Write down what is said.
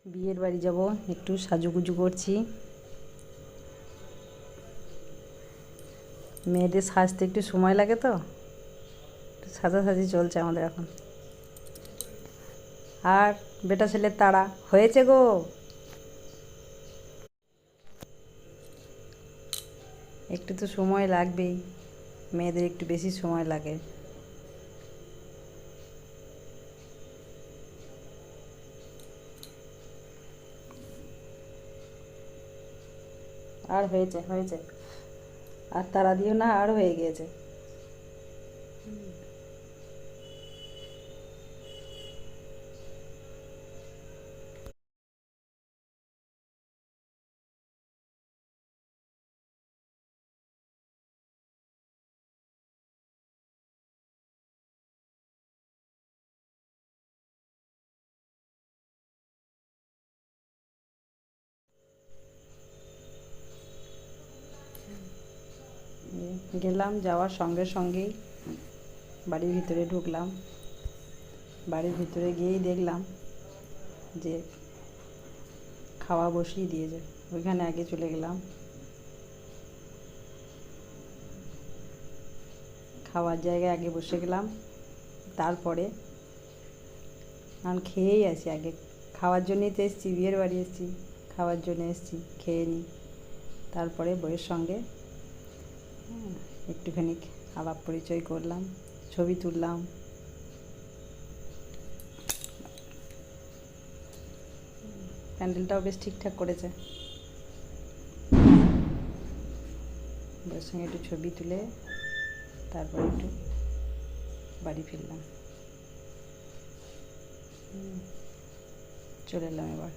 বিয়ের বাড়ি যাব, একটু সাজুগুজু করছি। মেয়েদের সাজতে একটু সময় লাগে, তো সাজাসাজি চলছে আমাদের এখন। আর বেটা ছেলের তাড়া হয়েছে গো। একটু তো সময় লাগবেই, মেয়েদের একটু বেশি সময় লাগে। আর হয়েছে হয়েছে, আর তাড়া দিও না, আর হয়ে গিয়েছে। গেলাম, যাওয়ার সঙ্গে সঙ্গেই বাড়ির ভিতরে ঢুকলাম। বাড়ির ভিতরে গিয়েই দেখলাম যে খাওয়া বসিয়ে দিয়েছে। ওইখানে আগে চলে গেলাম, খাওয়ার জায়গায় আগে বসে গেলাম। তারপরে আমি খেয়েই আসি আগে। খাওয়ার জন্যই তো এসেছি, বিয়ের বাড়ি এসেছি, খাওয়ার জন্য এসেছি, খেয়ে নিই। তারপরে বউয়ের সঙ্গে একটুখানি আলাপ পরিচয় করলাম, ছবি তুললাম। প্যান্ডেলটাও বেশ ঠিকঠাক করেছে। বউয়ের সঙ্গে একটু ছবি তুলে তারপরে একটু বাড়ি ফিরলাম। চলে এলাম এবার।